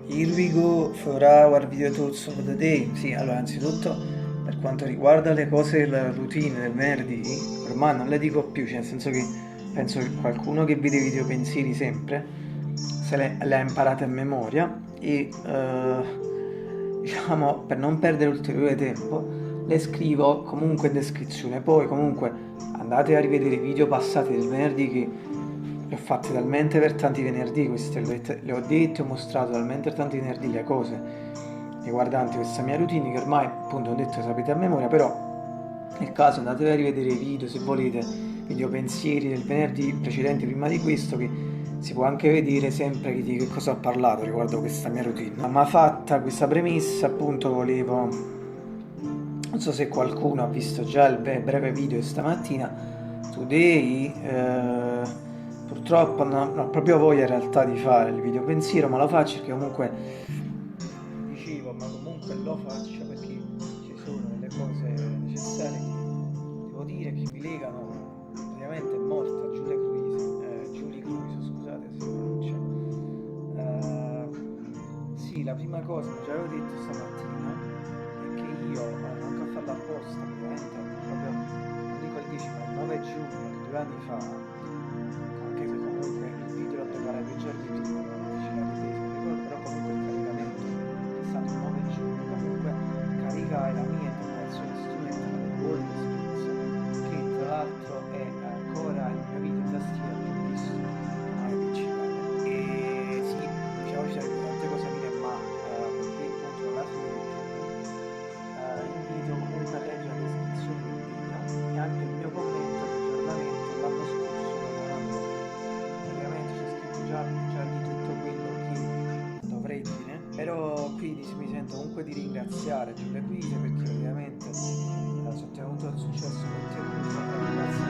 Here we go for our video tools of the day. Sì, allora, anzitutto, per quanto riguarda le cose della routine del venerdì, ormai non le dico più, cioè nel senso che penso che qualcuno che vede i video pensieri sempre le ha imparate a memoria e diciamo, per non perdere ulteriore tempo, le scrivo comunque in descrizione. Poi comunque andate a rivedere i video passati del venerdì che le ho fatte talmente per tanti venerdì queste, le ho dette, ho mostrato talmente per tanti venerdì le cose riguardanti questa mia routine che ormai appunto ho detto sapete a memoria, però nel caso andatevi a rivedere i video se volete, video pensieri del venerdì precedenti prima di questo, che si può anche vedere sempre di che cosa ho parlato riguardo questa mia routine. Ma fatta questa premessa, appunto volevo, non so se qualcuno ha visto già il breve video di stamattina, today, purtroppo non ho proprio voglia in realtà di fare il video pensiero, ma lo faccio perché comunque dicevo, ma comunque lo faccio perché ci sono delle cose necessarie. Devo dire che mi legano, ovviamente è morta Julie Cruise, scusate se pronuncia. Sì, la prima cosa che già avevo detto stamattina è che io, anche a farla apposta, ovviamente, proprio, non dico il 10 ma il 9 giugno, 2 anni fa, anche se comunque il video l'ho preparato i giorni prima, non feci la ripresa, non ricordo, però comunque il caricamento è stato il 9 giugno, comunque caricai la mia interpretazione strumentale World Spirits, che tra l'altro è ancora il mio video in tastiera più visto sul canale principale. E sì, diciamo c'è tante cose da dire, ma perché appunto alla fine invito comunque a leggere la descrizione del video e anche il mio commento di aggiornamento l'anno scorso, lavorando praticamente c'è scritto già di tutto quello che dovrei dire, però qui mi sento comunque di ringraziare Giulia Guise perché ovviamente ha ottenuto il successo che ha ottenuto, grazie a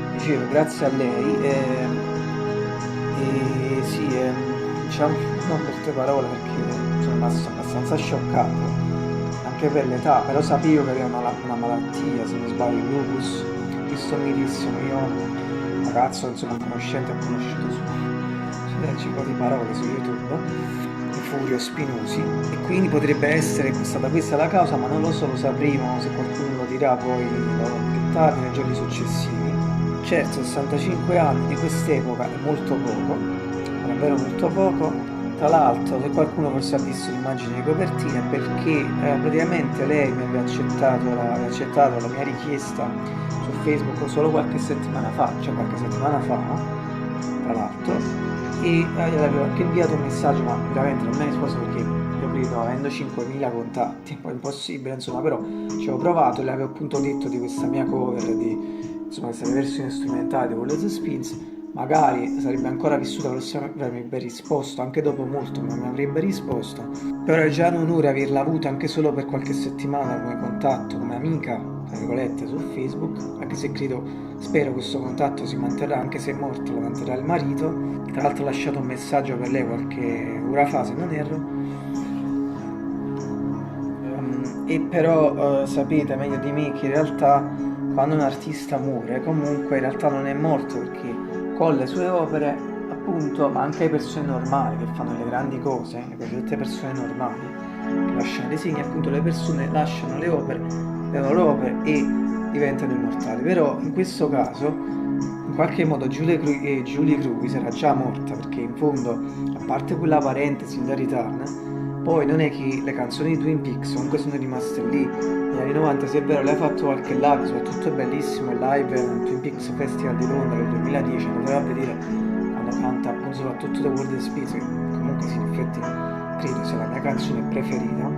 lei. Dicevo, grazie a lei e sì, diciamo non molte parole perché sono rimasto abbastanza scioccato anche per l'età, però sapevo che aveva una malattia, se non sbaglio, il lupus, visto milissimo, io ragazzo insomma conoscente ho conosciuto su 10 di parole su YouTube, di Furio Spinosi, e quindi potrebbe essere stata questa la causa, ma non lo so, lo sapremo se qualcuno lo dirà poi più tardi nei giorni successivi. Certo, 65 anni di quest'epoca è molto poco, davvero molto poco. Tra l'altro, se qualcuno forse ha visto l'immagine di copertina, è perché praticamente lei mi aveva accettato la mia richiesta su Facebook solo qualche settimana fa, tra l'altro, e gliel'avevo anche inviato un messaggio, ma veramente non me ne sposo perché io credo, avendo 5.000 contatti, è un po' impossibile, insomma, però ci avevo provato e le avevo appunto detto di questa mia cover, di insomma questa versione strumentale di Wallace the Spins. Magari sarebbe ancora vissuta, forse mi avrebbe risposto, anche dopo molto ma mi avrebbe risposto, però è già un onore averla avuta anche solo per qualche settimana come contatto, come amica, tra virgolette, su Facebook, anche se spero questo contatto si manterrà, anche se è morto lo manterrà il marito. Tra l'altro ho lasciato un messaggio per lei qualche ora fa se non erro. E però sapete meglio di me che in realtà quando un artista muore comunque in realtà non è morto, perché con le sue opere appunto, ma anche le persone normali che fanno le grandi cose, le cosiddette persone normali che lasciano dei segni, appunto le persone lasciano le loro opere e diventano immortali. Però in questo caso in qualche modo Julie Cruise era già morta, perché in fondo, a parte quella parentesi in The Return, poi non è che le canzoni di Twin Peaks comunque sono rimaste lì negli anni 90, se è vero lei ha fatto qualche live, soprattutto è bellissimo il live al Twin Peaks Festival di Londra del 2010, andate a vedere quando canta appunto soprattutto The World is Peace, che comunque sì, in effetti credo sia la mia canzone preferita,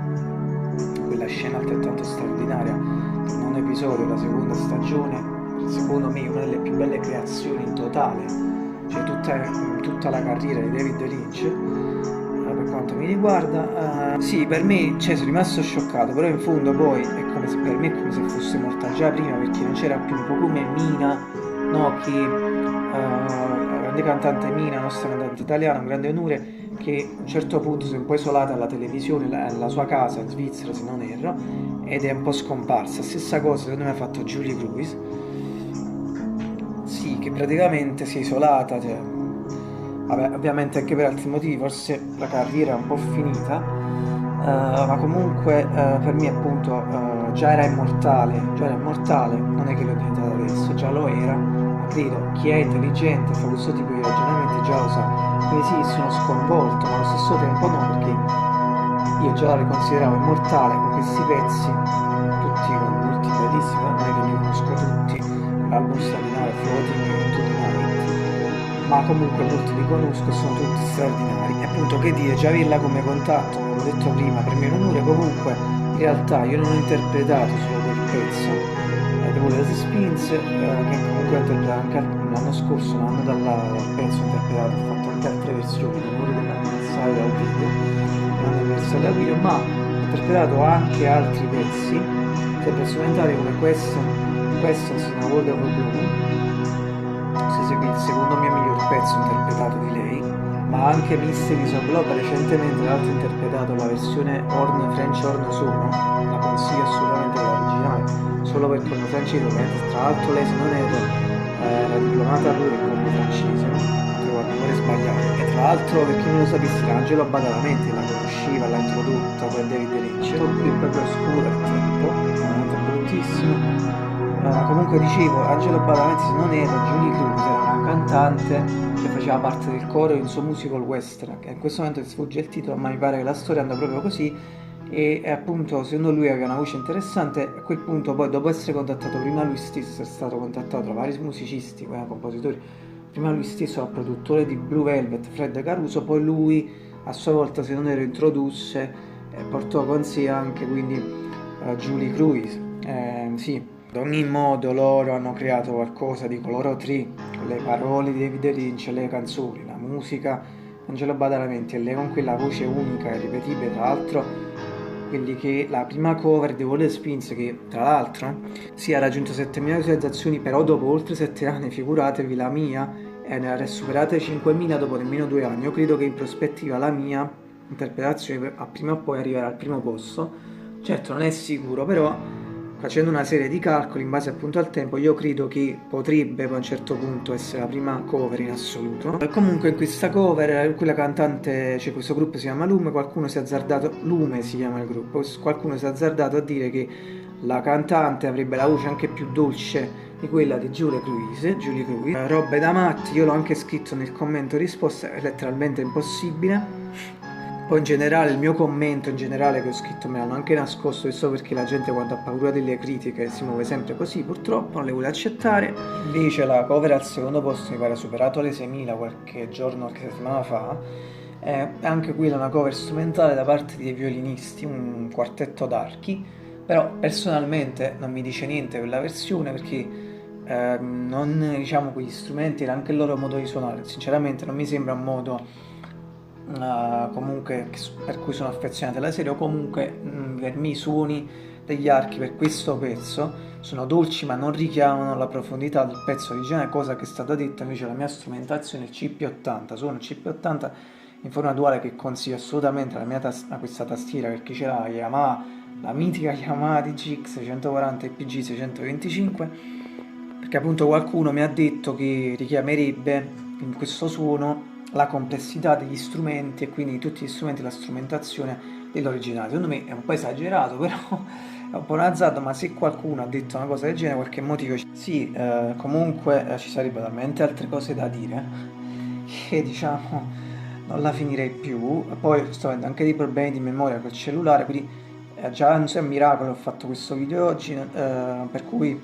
quella scena altrettanto straordinaria, il nono episodio, la seconda stagione, secondo me una delle più belle creazioni in totale, cioè tutta la carriera di David Lynch. Per quanto mi riguarda, sì, per me, cioè, sono rimasto scioccato, però in fondo poi è come se, per me è come se fosse morta già prima, perché non c'era più un po' come Mina, no, che la grande cantante Mina, nostra cantante italiana, un grande onore, che a un certo punto si è un po' isolata alla televisione, alla sua casa in Svizzera se non erro, ed è un po' scomparsa. Stessa cosa secondo me ha fatto Julie Cruise, sì, che praticamente si è isolata, cioè, vabbè, ovviamente anche per altri motivi, forse la carriera è un po' finita, ma comunque per me appunto già era immortale, non è che lo è diventato adesso, già lo era, ma credo chi è intelligente fa questo tipo di ragionamenti già lo sa. Quindi sì, sono sconvolto, ma allo stesso tempo no, perché io già la consideravo immortale con questi pezzi, tutti con molti bellissimi, non è che li conosco tutti, l'album straordinario Floating into the Night, ma comunque molti li conosco e sono tutti straordinari. E appunto che dire, già averla come contatto, come ho detto prima, per me è un onore. Comunque in realtà io non ho interpretato solo quel pezzo, The Water Spins, che comunque ho interpretato anche l'anno scorso, un anno dal pezzo ho interpretato, ho fatto anche altre versioni, l'onore dell'anniversario dal video, l'anniversario dal video, ma ho interpretato anche altri pezzi, sempre strumentali come Questions in a World of Blue, il secondo mio miglior pezzo interpretato di lei, ma anche Mysteries of Love. Recentemente tra l'altro ho interpretato la versione French Horn Solo, la consiglio assolutamente l'originale, solo per quello francese, ovviamente. Tra l'altro lei, se non erro, era diplomata pure in quello francese, no? Trovo ancora sbagliato. E tra l'altro, per chi non lo sapesse, era Angelo Badalamenti, la conosceva, l'ha introdotta per David Lynch. Qui è proprio oscuro il tempo, veramente bruttissimo. Comunque dicevo, Angelo Badalamenti, se non ero, Julie Cruz era una cantante che faceva parte del coro in suo musical western, che in questo momento ti sfugge il titolo, ma mi pare che la storia anda proprio così. E appunto, secondo lui aveva una voce interessante. A quel punto, poi, dopo essere contattato, prima lui stesso è stato contattato da vari musicisti, compositori, prima lui stesso al produttore di Blue Velvet, Fred Caruso, poi lui a sua volta, se non ero, introdusse e portò con sé anche quindi Julie Cruz. Sì. Ad ogni modo loro hanno creato qualcosa di loro tre, con le parole di David Lynch, le canzoni, la musica, Angelo Badalamenti, e lei con quella voce unica e ripetibile. Tra l'altro quelli che la prima cover di Water Spins, che tra l'altro si ha raggiunto 7.000 visualizzazioni, però dopo oltre 7 anni, figuratevi, la mia ne ha superate 5.000 dopo nemmeno 2 anni. Io credo che in prospettiva la mia interpretazione a prima o poi arriverà al primo posto. Certo non è sicuro, però facendo una serie di calcoli in base appunto al tempo, io credo che potrebbe a un certo punto essere la prima cover in assoluto. E comunque in questa cover, quella cantante, cioè questo gruppo si chiama Lume, qualcuno si è azzardato, Lume si chiama il gruppo, qualcuno si è azzardato a dire che la cantante avrebbe la voce anche più dolce di quella di Julie Cruz. Robe da matti, io l'ho anche scritto nel commento risposta, è letteralmente impossibile. Poi in generale il mio commento in generale che ho scritto me l'hanno anche nascosto, questo perché la gente quando ha paura delle critiche si muove sempre così, purtroppo non le vuole accettare. Invece la cover al secondo posto mi pare ha superato le 6.000 qualche giorno, qualche settimana fa. È anche quella una cover strumentale da parte dei violinisti, un quartetto d'archi, però personalmente non mi dice niente quella versione, perché non, diciamo, quegli strumenti era anche il loro modo di suonare, sinceramente non mi sembra un modo comunque per cui sono affezionato alla serie, o comunque per me i suoni degli archi per questo pezzo sono dolci ma non richiamano la profondità del pezzo originale, cosa che è stata detta invece la mia strumentazione, il CP80, suono il CP80 in forma duale, che consiglio assolutamente a questa tastiera per chi ce l'ha, Yamaha, la mitica Yamaha DGX 140 e PG 625, perché appunto qualcuno mi ha detto che richiamerebbe in questo suono la complessità degli strumenti e quindi tutti gli strumenti, la strumentazione dell'originale. Secondo me è un po' esagerato, però è un po' un azzardo, ma se qualcuno ha detto una cosa del genere, qualche motivo sì, comunque ci sarebbero talmente altre cose da dire che diciamo non la finirei più. Poi sto avendo anche dei problemi di memoria col cellulare, quindi già non so, è un miracolo ho fatto questo video oggi, per cui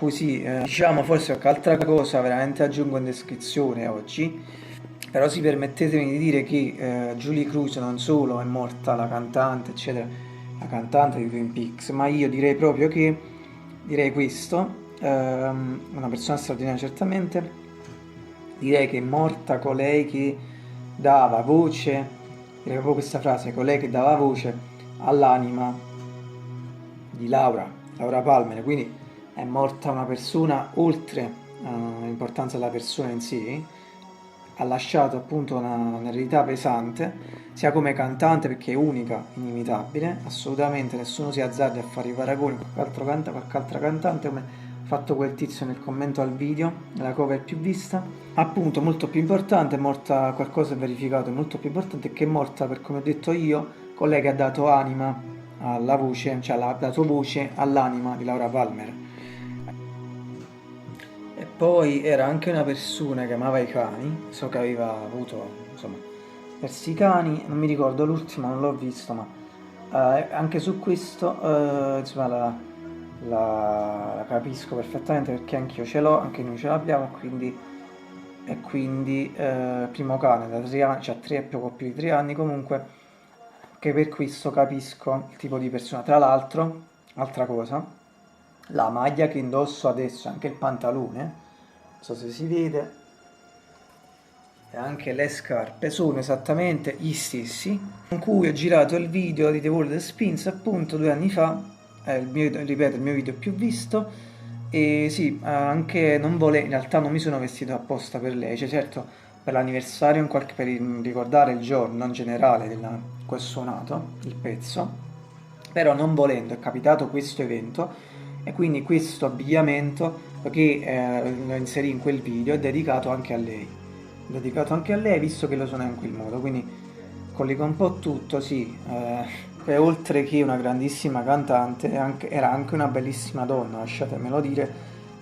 sì, diciamo forse qualche altra cosa veramente aggiungo in descrizione oggi, però sì, permettetemi di dire che Julie Cruz non solo è morta, la cantante, eccetera, la cantante di Twin Peaks, ma io direi proprio che, direi questo, una persona straordinaria certamente, direi che è morta colei che dava voce, direi proprio questa frase, colei che dava voce all'anima di Laura Palmer, quindi è morta una persona, oltre all'importanza della persona in sé, ha lasciato appunto un'eredità pesante, sia come cantante perché è unica, inimitabile, assolutamente nessuno si azzardi a fare i paragoni con qualche altra cantante come fatto quel tizio nel commento al video, la cover più vista. Appunto, molto più importante, è morta, qualcosa è verificato, è molto più importante, che è morta, per come ho detto io, colei che ha dato anima alla voce, cioè ha dato voce all'anima di Laura Palmer. E poi era anche una persona che amava i cani, so che aveva avuto, insomma, persi i cani, non mi ricordo l'ultimo, non l'ho visto, ma anche su questo, insomma, la capisco perfettamente perché anch'io ce l'ho, anche noi ce l'abbiamo, quindi primo cane da 3 anni, cioè 3 poco più di 3 anni comunque, che per questo capisco il tipo di persona. Tra l'altro, altra cosa, la maglia che indosso adesso, anche il pantalone, non so se si vede, e anche le scarpe sono esattamente gli stessi con cui ho girato il video di The World Spins appunto 2 anni fa, ripeto, il mio video più visto. E sì, anche non in realtà non mi sono vestito apposta per lei, cioè certo per l'anniversario, per ricordare il giorno in generale in cui ho suonato il pezzo, però non volendo è capitato questo evento e quindi questo abbigliamento che lo inserì in quel video è dedicato anche a lei. Dedicato anche a lei visto che lo suona in quel modo, quindi collega un po' tutto, sì. E oltre che una grandissima cantante, era anche una bellissima donna, lasciatemelo dire,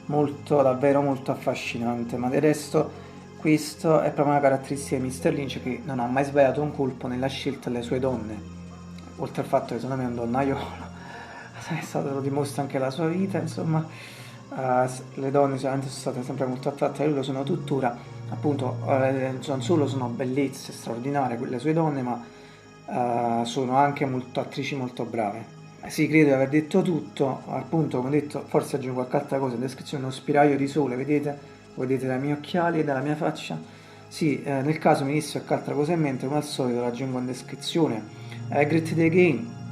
molto, davvero molto affascinante, ma del resto questo è proprio una caratteristica di Mr. Lynch, che non ha mai sbagliato un colpo nella scelta delle sue donne, oltre al fatto che secondo me è un donnaiolo, lo dimostra anche la sua vita, insomma. Le donne sicuramente sono state sempre molto attratte da lui, lo sono tuttora, appunto. Non solo sono bellezze straordinarie quelle sue donne, ma sono anche molto attrici molto brave. Sì, credo di aver detto tutto, appunto, come ho detto, forse aggiungo qualche altra cosa, in descrizione uno spiraglio di sole, vedete dai miei occhiali e dalla mia faccia. Sì, nel caso mi disse qualche altra cosa in mente, come al solito la aggiungo in descrizione. Great Day Again,